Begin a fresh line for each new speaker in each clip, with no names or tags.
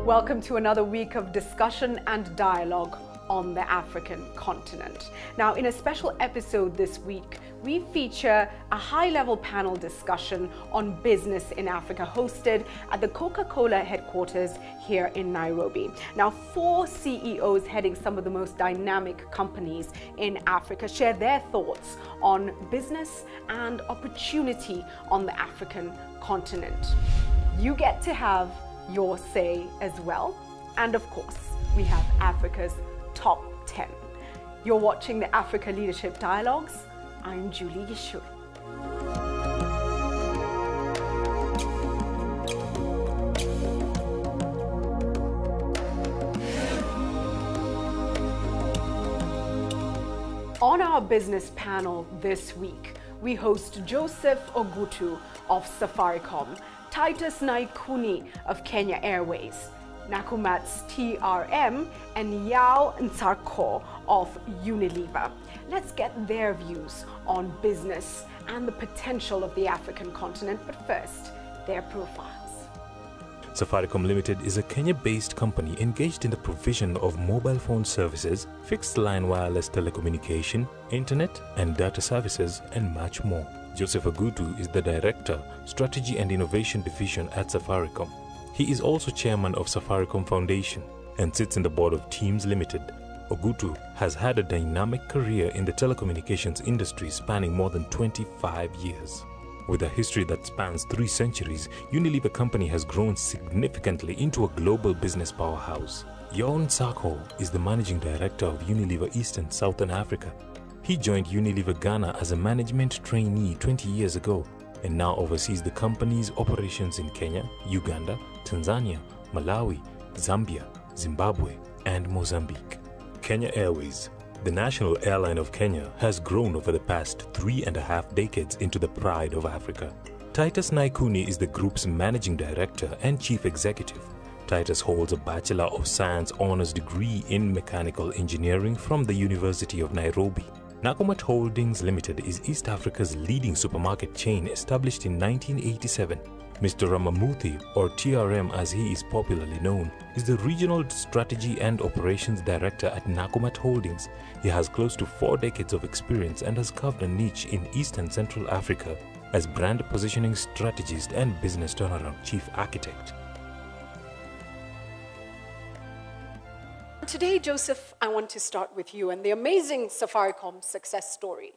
Welcome to another week of discussion and dialogue on the African continent. Now, in a special episode this week, we feature a high-level panel discussion on business in Africa hosted at the Coca-Cola headquarters here in Nairobi. Now, 4 CEOs heading some of the most dynamic companies in Africa share their thoughts on business and opportunity on the African continent. You get to have your say as well. And of course, we have Africa's Top 10. You're watching the Africa Leadership Dialogues. I'm Julie Gichuru. On our business panel this week, we host Joseph Ogutu of Safaricom, Titus Naikuni of Kenya Airways, Nakumatt's TRM, and Yao Nsarkoh of Unilever. Let's get their views on business and the potential of the African continent, but first, their profiles.
Safaricom Limited is a Kenya-based company engaged in the provision of mobile phone services, fixed-line wireless telecommunication, internet and data services, and much more. Joseph Ogutu is the Director, Strategy and Innovation Division at Safaricom. He is also chairman of Safaricom Foundation and sits in the board of Teams Limited. Ogutu has had a dynamic career in the telecommunications industry spanning more than 25 years. With a history that spans 3 centuries, Unilever company has grown significantly into a global business powerhouse. Yao Nsarkoh is the managing director of Unilever East and Southern Africa. He joined Unilever Ghana as a management trainee 20 years ago and now oversees the company's operations in Kenya, Uganda, Tanzania, Malawi, Zambia, Zimbabwe, and Mozambique. Kenya Airways, the national airline of Kenya, has grown over the past 3.5 decades into the pride of Africa. Titus Naikuni is the group's managing director and chief executive. Titus holds a Bachelor of Science honors degree in mechanical engineering from the University of Nairobi. Nakumatt Holdings Limited is East Africa's leading supermarket chain established in 1987. Mr. Ramamurthy, or TRM as he is popularly known, is the Regional Strategy and Operations Director at Nakumatt Holdings. He has close to 4 decades of experience and has carved a niche in East and Central Africa as brand positioning strategist and business turnaround chief architect.
Today, Joseph, I want to start with you and the amazing Safaricom success story,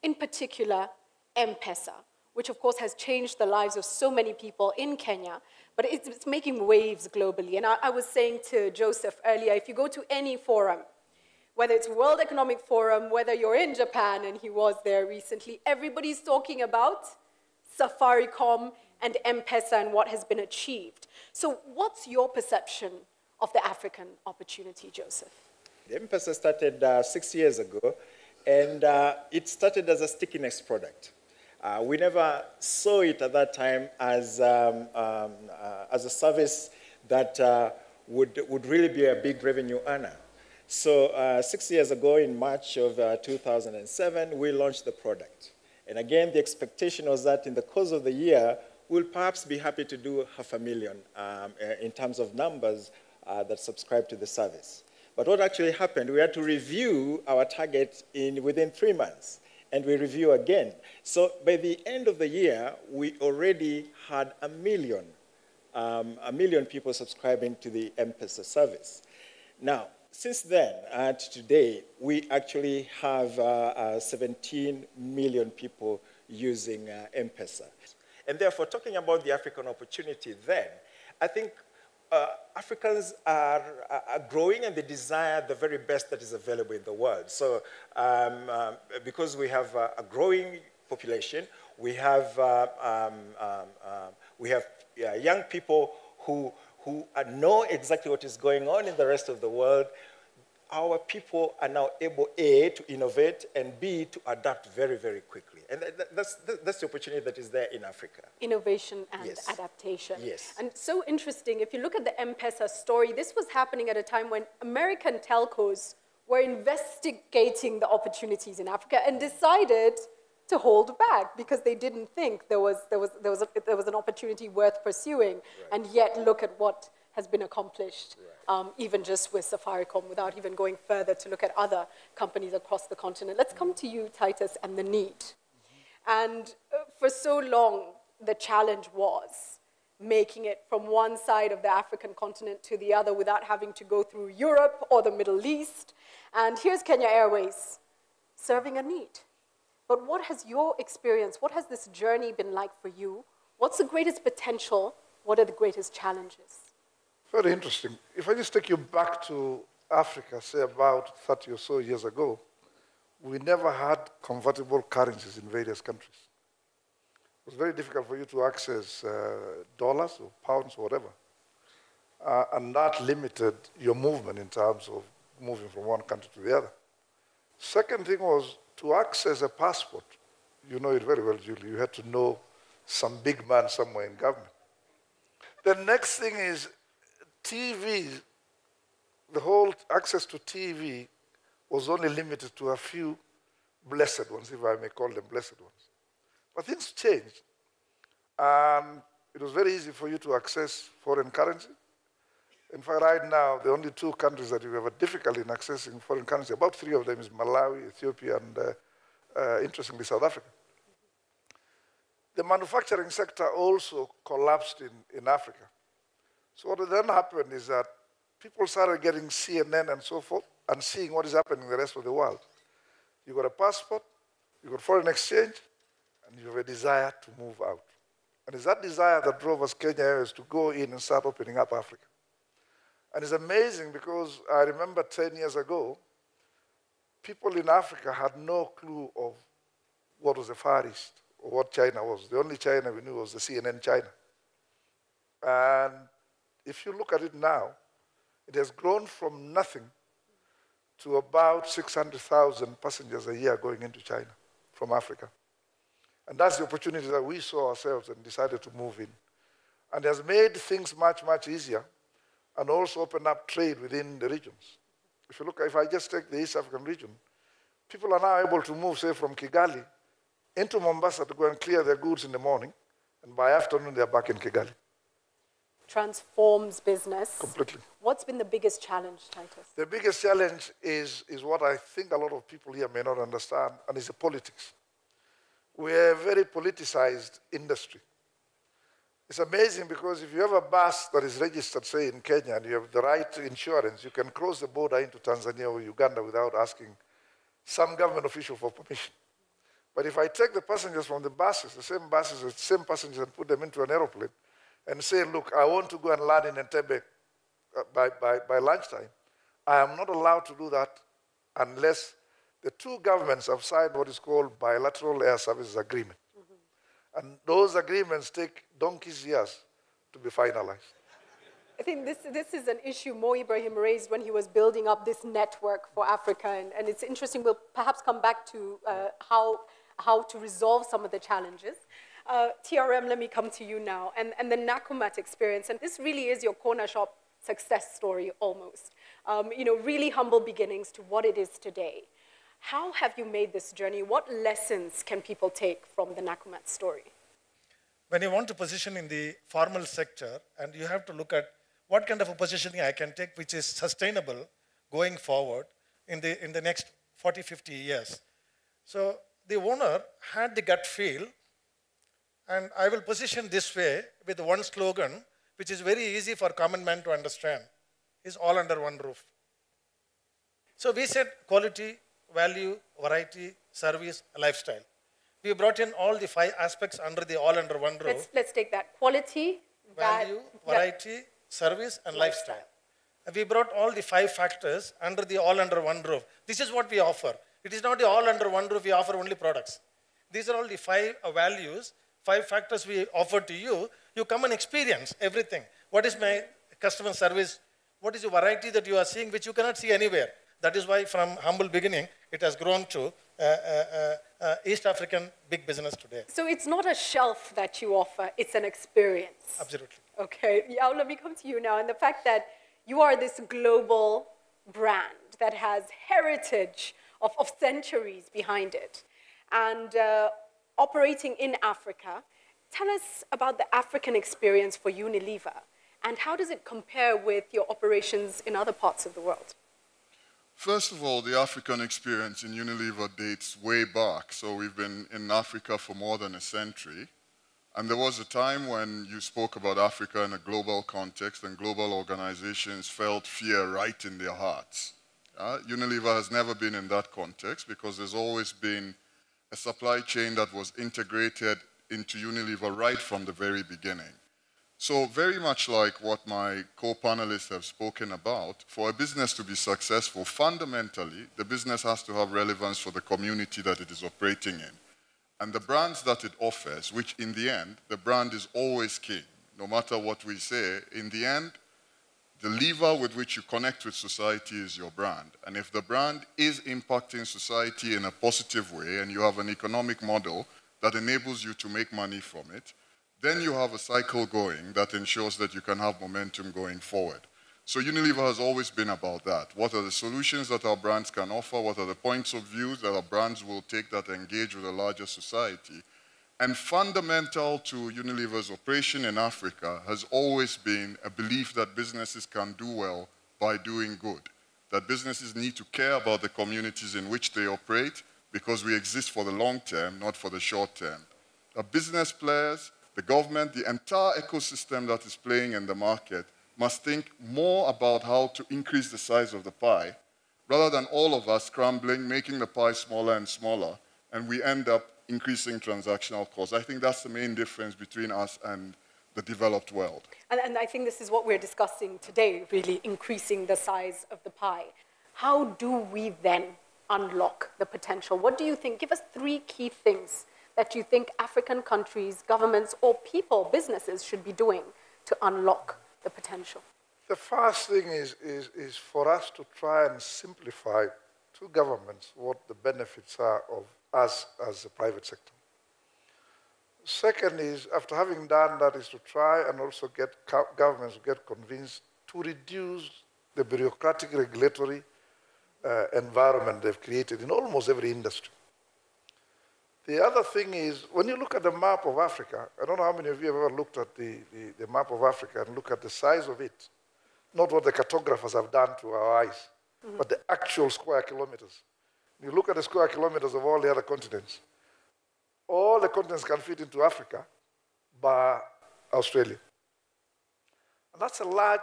in particular, M-Pesa, which of course has changed the lives of so many people in Kenya, but it's making waves globally. And I was saying to Joseph earlier, if you go to any forum, whether it's World Economic Forum, whether you're in Japan, and he was there recently, everybody's talking about Safaricom and M-Pesa and what has been achieved. So what's your perception of the African opportunity, Joseph?
The M-Pesa started 6 years ago, and it started as a stickiness product. We never saw it at that time as a service that would really be a big revenue earner. So 6 years ago, in March of 2007, we launched the product. And again, the expectation was that in the course of the year, we'll perhaps be happy to do 500,000 in terms of numbers that subscribe to the service. But what actually happened, we had to review our target within 3 months, and we review again. So by the end of the year, we already had 1 million people subscribing to the M-Pesa service. Now, since then, to today, we actually have 17 million people using M-Pesa. And therefore, talking about the African opportunity then, I think Africans are growing and they desire the very best that is available in the world. So because we have a growing population, we have young people who know exactly what is going on in the rest of the world. Our people are now able, A, to innovate, and B, to adapt very, very quickly. And that's the opportunity that is there in Africa.
Innovation and
yes.
adaptation.
Yes.
And so interesting, if you look at the M-Pesa story, this was happening at a time when American telcos were investigating the opportunities in Africa and decided to hold back because they didn't think there was an opportunity worth pursuing. Right. And yet look at what has been accomplished, even just with Safaricom, without even going further to look at other companies across the continent. Let's come to you, Titus, and the need. And for so long, the challenge was making it from one side of the African continent to the other without having to go through Europe or the Middle East. And here's Kenya Airways, serving a need. But what has your experience, what has this journey been like for you? What's the greatest potential? What are the greatest challenges?
Very interesting. If I just take you back to Africa, say about 30 or so years ago, we never had convertible currencies in various countries. It was very difficult for you to access dollars or pounds or whatever. And that limited your movement in terms of moving from one country to the other. Second thing was to access a passport. You know it very well, Julie. You had to know some big man somewhere in government. The next thing is TV. The whole access to TV was only limited to a few blessed ones, if I may call them blessed ones. But things changed, and it was very easy for you to access foreign currency. In fact, right now, the only two countries that you have a difficulty in accessing foreign currency, about three of them is Malawi, Ethiopia, and interestingly, South Africa. The manufacturing sector also collapsed in Africa. So what then happened is that people started getting CNN and so forth and seeing what is happening in the rest of the world. You got a passport, you got foreign exchange, and you have a desire to move out. And it's that desire that drove us Kenya Airways to go in and start opening up Africa. And it's amazing because I remember 10 years ago, people in Africa had no clue of what was the Far East or what China was. The only China we knew was the CNN China. And if you look at it now, it has grown from nothing to about 600,000 passengers a year going into China from Africa. And that's the opportunity that we saw ourselves and decided to move in. And it has made things much, much easier and also opened up trade within the regions. If you look, if I just take the East African region, people are now able to move, say, from Kigali into Mombasa to go and clear their goods in the morning, and by afternoon they're back in Kigali.
Transforms business.
Completely.
What's been the biggest challenge, Titus?
The biggest challenge is what I think a lot of people here may not understand, and it's the politics. We're a very politicized industry. It's amazing because if you have a bus that is registered, say, in Kenya, and you have the right insurance, you can cross the border into Tanzania or Uganda without asking some government official for permission. But if I take the passengers from the buses, the same passengers, and put them into an aeroplane, and say, look, I want to go and land in Entebbe by lunchtime, I am not allowed to do that unless the two governments have signed what is called bilateral air services agreement. And those agreements take donkey's years to be finalized.
I think this is an issue Mo Ibrahim raised when he was building up this network for Africa. And it's interesting, we'll perhaps come back to how to resolve some of the challenges. TRM, let me come to you now, and the Nakumatt experience. And this really is your corner shop success story almost. Really humble beginnings to what it is today. How have you made this journey? What lessons can people take from the Nakumatt story?
When you want to position in the formal sector, and you have to look at what kind of a positioning I can take which is sustainable going forward in the next 40, 50 years. So the owner had the gut feel, and I will position this way with one slogan, which is very easy for common man to understand, is all under one roof. So we said quality, value, variety, service, lifestyle. We brought in all the 5 aspects under the all under one roof.
Let's take that. Quality,
value, variety, service, and lifestyle. And we brought all the 5 factors under the all under one roof. This is what we offer. It is not the all under one roof, we offer only products. These are all the 5 values, 5 factors we offer to you. You come and experience everything. What is my customer service? What is the variety that you are seeing which you cannot see anywhere? That is why from humble beginning, it has grown to East African big business today.
So it's not a shelf that you offer, it's an experience.
Absolutely.
Okay, yeah, let me come to you now. And the fact that you are this global brand that has heritage of centuries behind it and operating in Africa, tell us about the African experience for Unilever And how does it compare with your operations in other parts of the world?
First of all, the African experience in Unilever dates way back. So we've been in Africa for more than a century. And there was a time when you spoke about Africa in a global context and global organizations felt fear right in their hearts. Unilever has never been in that context because there's always been a supply chain that was integrated into Unilever right from the very beginning. So very much like what my co-panelists have spoken about, for a business to be successful, fundamentally, the business has to have relevance for the community that it is operating in. And the brands that it offers, which in the end, the brand is always king. No matter what we say, in the end, the lever with which you connect with society is your brand. And if the brand is impacting society in a positive way and you have an economic model that enables you to make money from it, then you have a cycle going that ensures that you can have momentum going forward. So Unilever has always been about that. What are the solutions that our brands can offer? What are the points of view that our brands will take that engage with a larger society? And fundamental to Unilever's operation in Africa has always been a belief that businesses can do well by doing good. That businesses need to care about the communities in which they operate because we exist for the long term, not for the short term. Business players, the government, the entire ecosystem that is playing in the market must think more about how to increase the size of the pie rather than all of us scrambling, making the pie smaller and smaller, and we end up increasing transactional costs. I think that's the main difference between us and the developed world.
And I think this is what we're discussing today, really increasing the size of the pie. How do we then unlock the potential? What do you think? Give us 3 key things that you think African countries, governments, or people, businesses should be doing to unlock the potential.
The first thing is for us to try and simplify to governments what the benefits are of us as a private sector. Second is, after having done that, is to try and also get governments to get convinced to reduce the bureaucratic regulatory environment they've created in almost every industry. The other thing is, when you look at the map of Africa, I don't know how many of you have ever looked at the map of Africa and look at the size of it, not what the cartographers have done to our eyes, but the actual square kilometers. You look at the square kilometers of all the other continents. All the continents can fit into Africa, bar Australia. And that's a large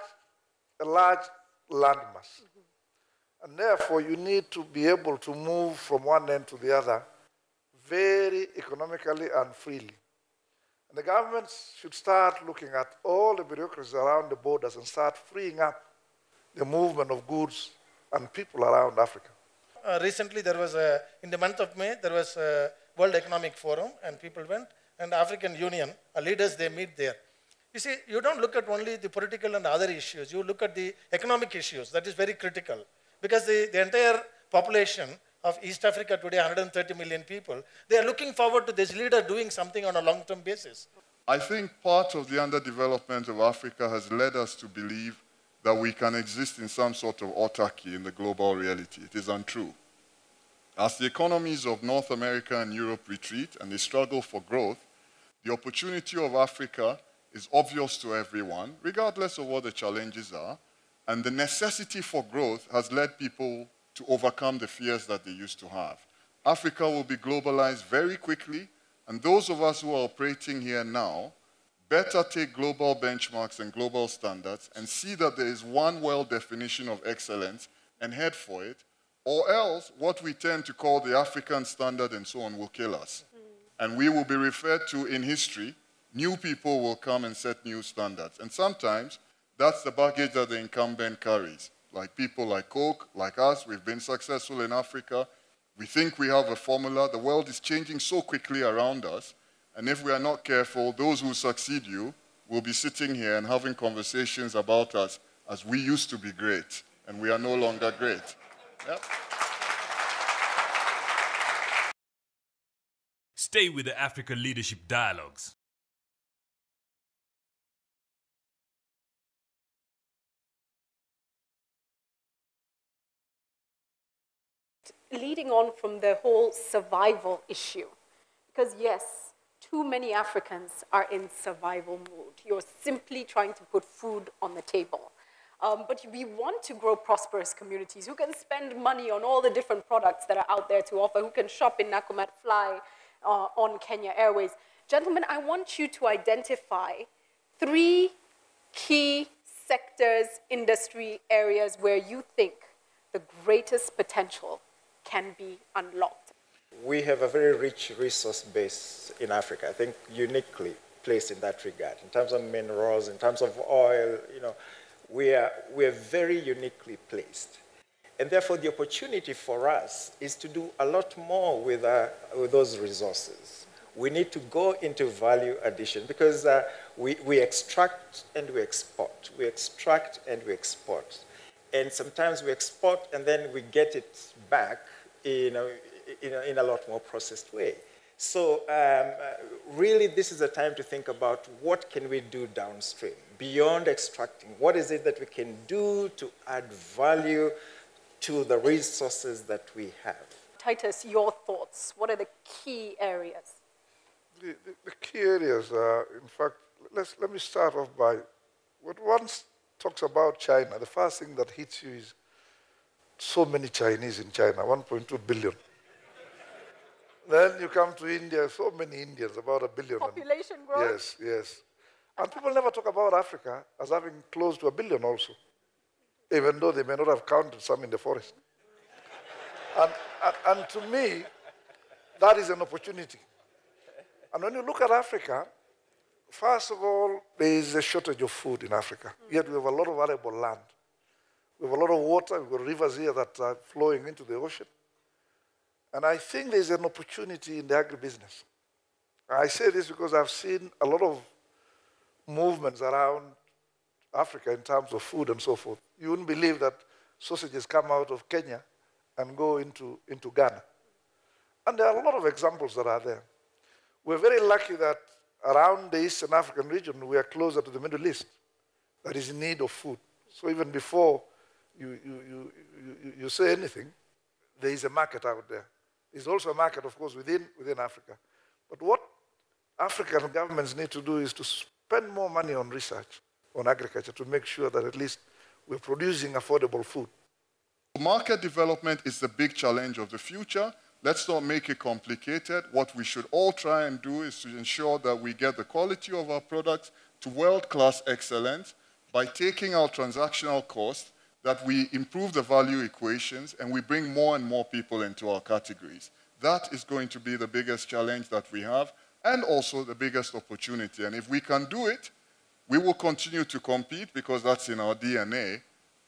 landmass. And therefore, you need to be able to move from one end to the other very economically and freely. And the governments should start looking at all the bureaucracies around the borders and start freeing up the movement of goods and people around Africa.
Recently, there was in the month of May, there was a World Economic Forum, and people went, and African Union, leaders, they meet there. You see, you don't look at only the political and other issues. You look at the economic issues. That is very critical. Because the entire population of East Africa today, 130 million people, they are looking forward to this leader doing something on a long-term basis.
I think part of the underdevelopment of Africa has led us to believe that we can exist in some sort of autarky in the global reality. It is untrue. As the economies of North America and Europe retreat and they struggle for growth, the opportunity of Africa is obvious to everyone, regardless of what the challenges are, and the necessity for growth has led people to overcome the fears that they used to have. Africa will be globalized very quickly, and those of us who are operating here now better take global benchmarks and global standards and see that there is one world definition of excellence and head for it, or else what we tend to call the African standard and so on will kill us. And we will be referred to in history. New people will come and set new standards. And sometimes that's the baggage that the incumbent carries. Like people like Coke, like us, we've been successful in Africa. We think we have a formula. The world is changing so quickly around us. And if we are not careful, those who succeed you will be sitting here and having conversations about us as we used to be great, and we are no longer great. Yep.
Stay with the Africa Leadership Dialogues.
Leading on from the whole survival issue, because yes, too many Africans are in survival mode. You're simply trying to put food on the table. But we want to grow prosperous communities who can spend money on all the different products that are out there to offer, who can shop in Nakumatt, fly on Kenya Airways. Gentlemen, I want you to identify 3 key sectors, industry areas where you think the greatest potential can be unlocked.
We have a very rich resource base in Africa, I think uniquely placed in that regard. In terms of minerals, in terms of oil, we are very uniquely placed. And therefore, the opportunity for us is to do a lot more with those resources. We need to go into value addition because we extract and we export. We extract and we export. And sometimes we export and then we get it back in a lot more processed way. So really, this is a time to think about what can we do downstream, beyond extracting. What is it that we can do to add value to the resources that we have?
Titus, your thoughts. What are the key areas?
The key areas are, in fact, let me start off by what one talks about China. The first thing that hits you is so many Chinese in China, 1.2 billion. Then you come to India, so many Indians, about 1 billion.
Population growth?
Yes, yes. And people never talk about Africa as having close to 1 billion also, even though they may not have counted some in the forest. And to me, that is an opportunity. And when you look at Africa, first of all, there is a shortage of food in Africa. Yet we have a lot of arable land. We have a lot of water. We've got rivers here that are flowing into the ocean. And I think there's an opportunity in the agribusiness. I say this because I've seen a lot of movements around Africa in terms of food and so forth. You wouldn't believe that sausages come out of Kenya and go into Ghana. And there are a lot of examples that are there. We're very lucky that around the Eastern African region, we are closer to the Middle East that is in need of food. So even before you say anything, there is a market out there. There's also a market, of course, within Africa. But what African governments need to do is to spend more money on research, on agriculture, to make sure that at least we're producing affordable food.
Market development is the big challenge of the future. Let's not make it complicated. What we should all try and do is to ensure that we get the quality of our products to world-class excellence by taking our transactional costs, that we improve the value equations, and we bring more and more people into our categories. That is going to be the biggest challenge that we have, and also the biggest opportunity. And if we can do it, we will continue to compete because that's in our DNA,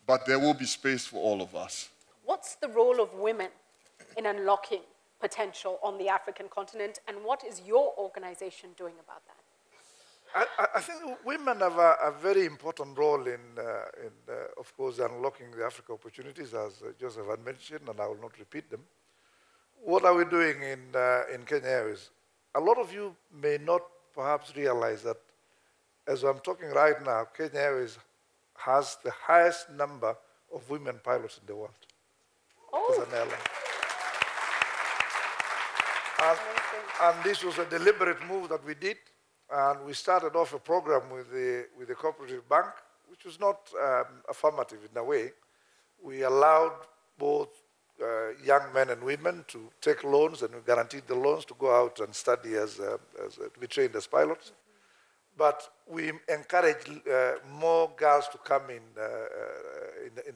but there will be space for all of us.
What's the role of women in unlocking potential on the African continent, and what is your organization doing about that?
I think women have a very important role in of course, unlocking the Africa opportunities, as Joseph had mentioned, and I will not repeat them. What are we doing in Kenya Airways? A lot of you may not perhaps realize that as I'm talking right now, Kenya Airways has the highest number of women pilots in the world. As an airline. And this was a deliberate move that we did. And we started off a program with the cooperative bank, which was not affirmative in a way. We allowed both young men and women to take loans, and we guaranteed the loans to go out and study to be trained as pilots. But we encouraged more girls to come in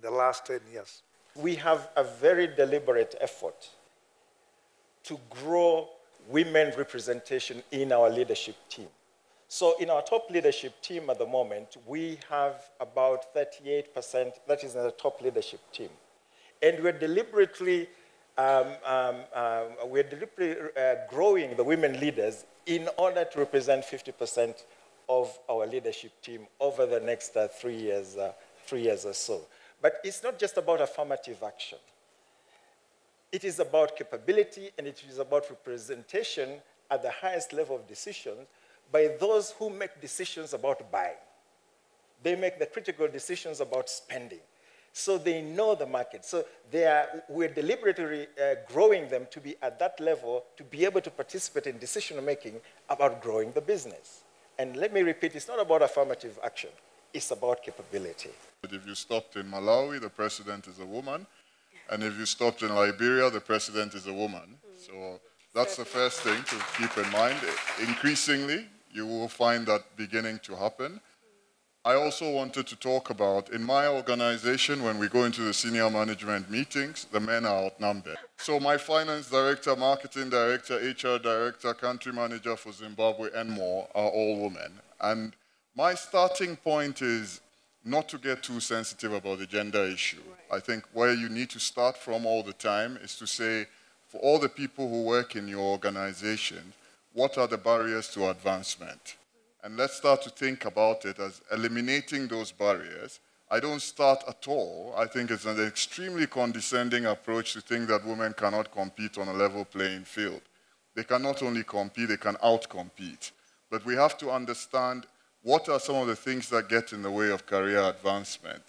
the last 10 years.
We have a very deliberate effort to grow women representation in our leadership team. So in our top leadership team at the moment, we have about 38%, that is in the top leadership team. And we're deliberately, growing the women leaders in order to represent 50% of our leadership team over the next 3 years or so. But it's not just about affirmative action. It is about capability, and it is about representation at the highest level of decisions by those who make decisions about buying. They make the critical decisions about spending. So they know the market. So we're deliberately growing them to be at that level, to be able to participate in decision-making about growing the business. And let me repeat, it's not about affirmative action. It's about capability.
But if you stopped in Malawi, the president is a woman. And if you stopped in Liberia, the president is a woman. So that's the first thing to keep in mind. Increasingly, you will find that beginning to happen. I also wanted to talk about, in my organization, when we go into the senior management meetings, the men are outnumbered. So my finance director, marketing director, HR director, country manager for Zimbabwe and more are all women. And my starting point is not to get too sensitive about the gender issue. Right. I think where you need to start from all the time is to say, for all the people who work in your organization, what are the barriers to advancement? And let's start to think about it as eliminating those barriers. I don't start at all. I think it's an extremely condescending approach to think that women cannot compete on a level playing field. They can not only compete, they can out-compete. But we have to understand what are some of the things that get in the way of career advancement.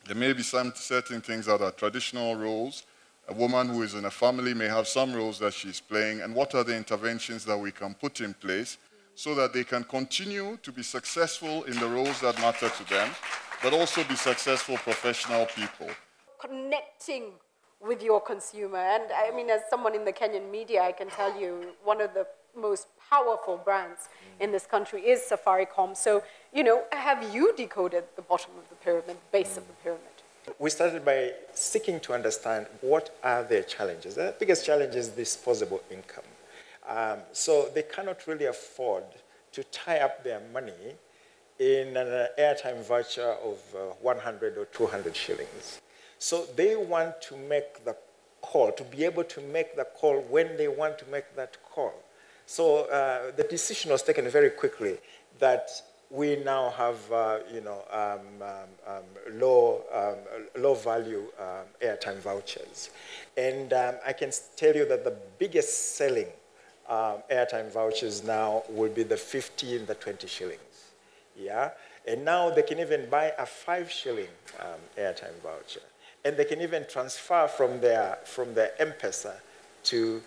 There may be some certain things that are traditional roles. A woman who is in a family may have some roles that she's playing, and what are the interventions that we can put in place so that they can continue to be successful in the roles that matter to them, but also be successful professional people.
Connecting with your consumer. And I mean, as someone in the Kenyan media, I can tell you one of the most powerful brands in this country is Safaricom. So, you know, have you decoded the bottom of the pyramid, base of the pyramid?
We started by seeking to understand what are their challenges. The biggest challenge is disposable income. So they cannot really afford to tie up their money in an airtime voucher of 100 or 200 shillings. So they want to make the call, to be able to make the call when they want to make that call. So the decision was taken very quickly that we now have, low value airtime vouchers. And I can tell you that the biggest selling airtime vouchers now will be the 50 and the 20 shillings. Yeah? And now they can even buy a 5 shilling airtime voucher. And they can even transfer from their M-Pesa to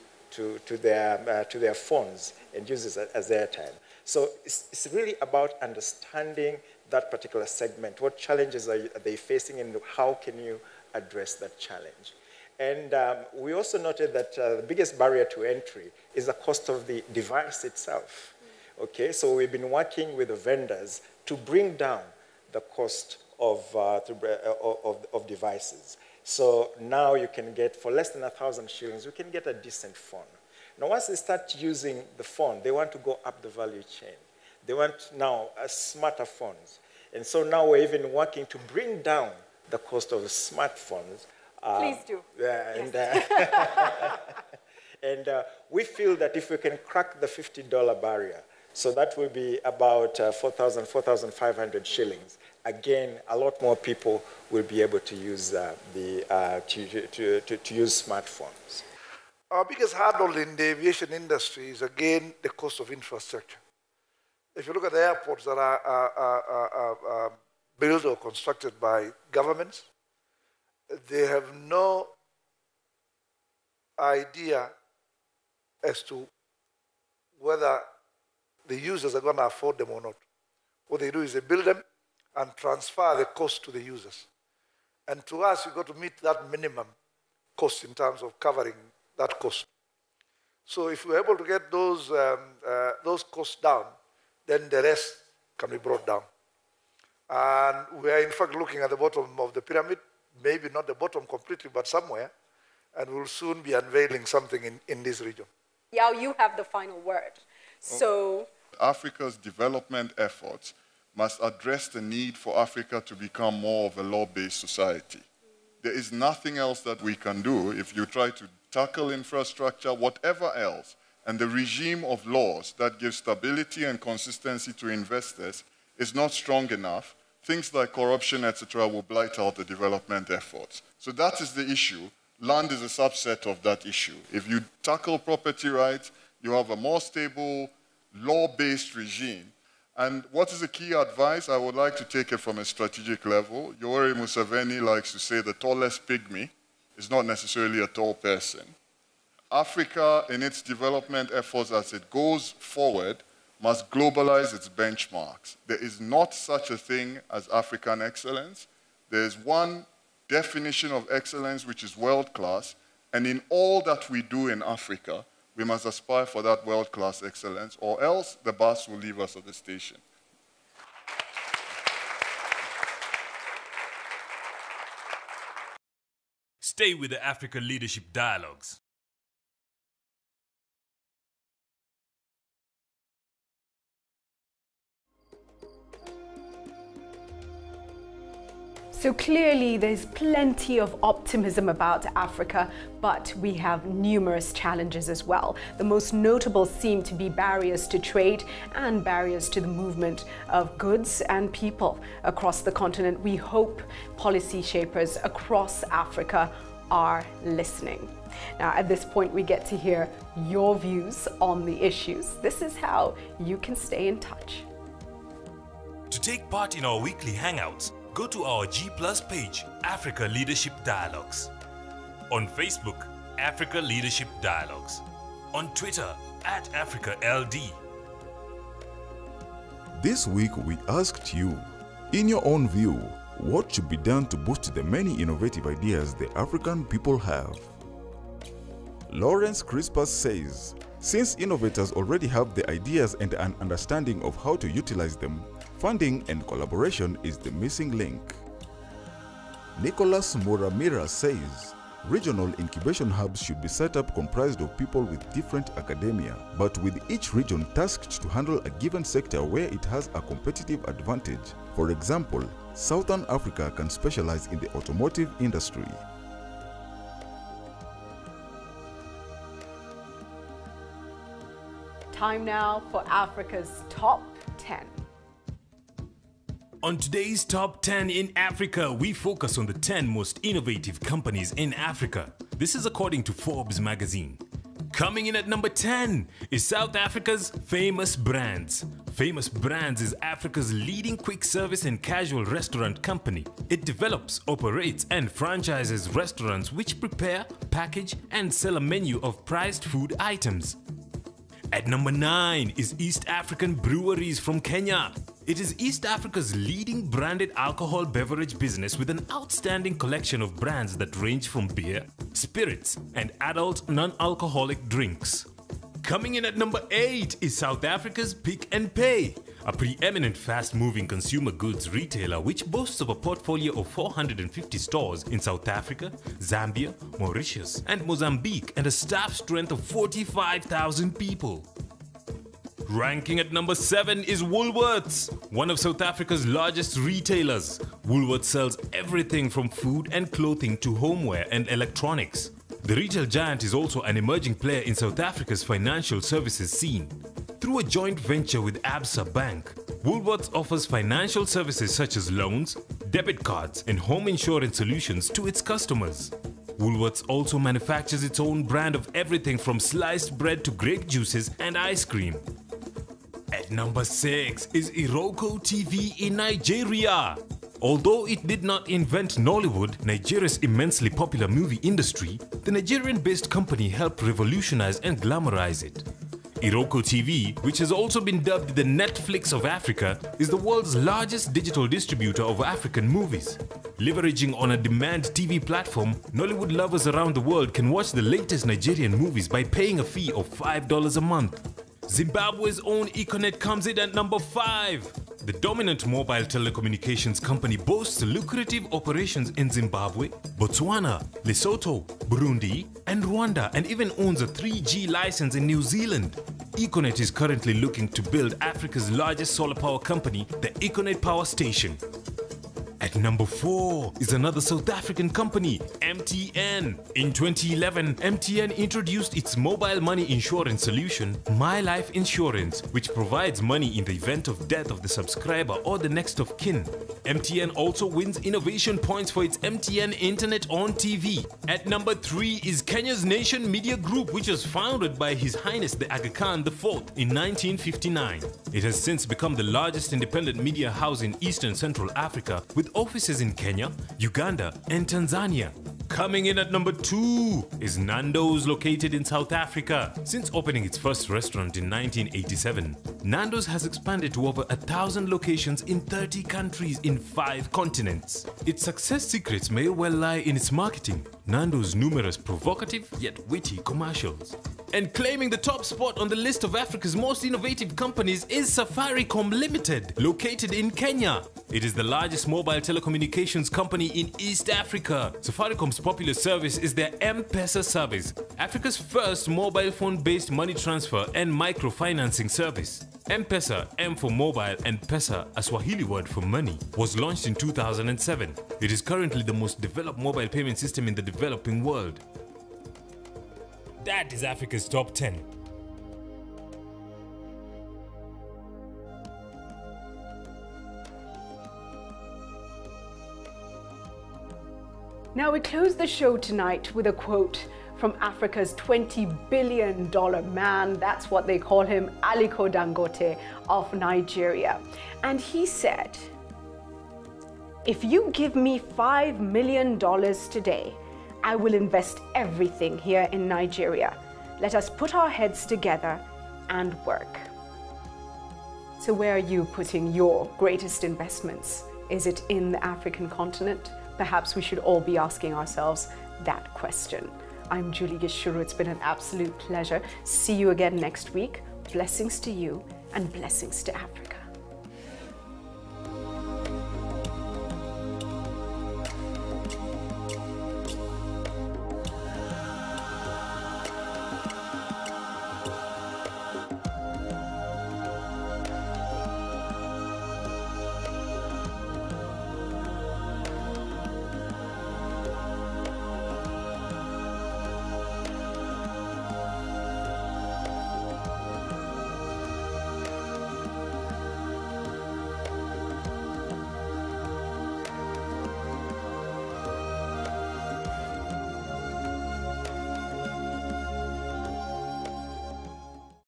their phones and use it as airtime. So it's really about understanding that particular segment. What challenges are they facing, and how can you address that challenge? And we also noted that the biggest barrier to entry is the cost of the device itself. Okay, so we've been working with the vendors to bring down the cost of devices. So now you can get, for less than 1,000 shillings, you can get a decent phone. Now, once they start using the phone, they want to go up the value chain. They want now smarter phones. And so now we're even working to bring down the cost of smartphones.
Please do.
And we feel that if we can crack the $50 barrier, so that will be about 4,000, 4,500 shillings. Again, a lot more people will be able to use to use smartphones.
Our biggest hurdle in the aviation industry is, again, the cost of infrastructure. If you look at the airports that are built or constructed by governments, they have no idea as to whether the users are going to afford them or not. What they do is they build them and transfer the cost to the users. And to us, you've got to meet that minimum cost in terms of covering that cost. So if we're able to get those costs down, then the rest can be brought down. And we are in fact looking at the bottom of the pyramid, maybe not the bottom completely, but somewhere, and we'll soon be unveiling something in this region.
Yao, you have the final word. So
Africa's development efforts must address the need for Africa to become more of a law-based society. There is nothing else that we can do if you try to tackle infrastructure, whatever else, and the regime of laws that give stability and consistency to investors is not strong enough. Things like corruption, etc., will blight out the development efforts. So that is the issue. Land is a subset of that issue. If you tackle property rights, you have a more stable, law-based regime, And what is the key advice? I would like to take it from a strategic level. Yoweri Museveni likes to say the tallest pygmy is not necessarily a tall person. Africa, in its development efforts as it goes forward, must globalize its benchmarks. There is not such a thing as African excellence. There is one definition of excellence which is world-class, and in all that we do in Africa, we must aspire for that world-class excellence, or else the bus will leave us at the station.
Stay with the Africa Leadership Dialogues.
So clearly there's plenty of optimism about Africa, but we have numerous challenges as well. The most notable seem to be barriers to trade and barriers to the movement of goods and people across the continent. We hope policy shapers across Africa are listening. Now, at this point, we get to hear your views on the issues. This is how you can stay in touch.
To take part in our weekly hangouts, go to our G+ page, Africa Leadership Dialogues. On Facebook, Africa Leadership Dialogues. On Twitter, @AfricaLD.
This week we asked you, in your own view, what should be done to boost the many innovative ideas the African people have? Lawrence Crispus says, since innovators already have the ideas and an understanding of how to utilize them, funding and collaboration is the missing link. Nicholas Muramira says, regional incubation hubs should be set up comprised of people with different academia, but with each region tasked to handle a given sector where it has a competitive advantage. For example, Southern Africa can specialize in the automotive industry.
Time now for Africa's Top 10.
On today's Top 10 in Africa, we focus on the 10 most innovative companies in Africa. This is according to Forbes magazine. Coming in at number 10 is South Africa's Famous Brands. Famous Brands is Africa's leading quick service and casual restaurant company. It develops, operates and franchises restaurants which prepare, package and sell a menu of prized food items. At number 9 is East African Breweries from Kenya. It is East Africa's leading branded alcohol beverage business with an outstanding collection of brands that range from beer, spirits, and adult non-alcoholic drinks. Coming in at number 8 is South Africa's Pick n Pay, a preeminent fast-moving consumer goods retailer which boasts of a portfolio of 450 stores in South Africa, Zambia, Mauritius, and Mozambique, and a staff strength of 45,000 people. Ranking at number 7 is Woolworths, one of South Africa's largest retailers. Woolworths sells everything from food and clothing to homeware and electronics. The retail giant is also an emerging player in South Africa's financial services scene. Through a joint venture with Absa Bank, Woolworths offers financial services such as loans, debit cards, and home insurance solutions to its customers. Woolworths also manufactures its own brand of everything from sliced bread to grape juices and ice cream. At number 6 is Iroko TV in Nigeria. Although it did not invent Nollywood, Nigeria's immensely popular movie industry, the Nigerian-based company helped revolutionize and glamorize it. Iroko TV, which has also been dubbed the Netflix of Africa, is the world's largest digital distributor of African movies. Leveraging on a demand TV platform, Nollywood lovers around the world can watch the latest Nigerian movies by paying a fee of $5 a month. Zimbabwe's own Econet comes in at number 5. The dominant mobile telecommunications company boasts lucrative operations in Zimbabwe, Botswana, Lesotho, Burundi, and Rwanda, and even owns a 3G license in New Zealand. Econet is currently looking to build Africa's largest solar power company, the Econet Power Station. At number 4 is another South African company, MTN. In 2011, MTN introduced its mobile money insurance solution, My Life Insurance, which provides money in the event of death of the subscriber or the next of kin. MTN also wins innovation points for its MTN Internet on TV. At number 3 is Kenya's Nation Media Group, which was founded by His Highness the Aga Khan IV in 1959. It has since become the largest independent media house in Eastern Central Africa, with offices in Kenya, Uganda, and Tanzania. Coming in at number 2 is Nando's, located in South Africa. Since opening its first restaurant in 1987, Nando's has expanded to over 1,000 locations in 30 countries in 5 continents. Its success secrets may well lie in its marketing, Nando's numerous provocative yet witty commercials. And claiming the top spot on the list of Africa's most innovative companies is Safaricom Limited, located in Kenya. It is the largest mobile telecommunications company in East Africa. Safaricom's popular service is their M-Pesa service, Africa's first mobile phone-based money transfer and microfinancing service. M-Pesa, M for mobile, and Pesa, a Swahili word for money, was launched in 2007. It is currently the most developed mobile payment system in the developing world. That is Africa's top 10.
Now we close the show tonight with a quote from Africa's $20 billion man. That's what they call him, Aliko Dangote of Nigeria. And he said, "If you give me $5 million today, I will invest everything here in Nigeria. Let us put our heads together and work." So where are you putting your greatest investments? Is it in the African continent? Perhaps we should all be asking ourselves that question. I'm Julie Gichuru. It's been an absolute pleasure. See you again next week. Blessings to you and blessings to Africa.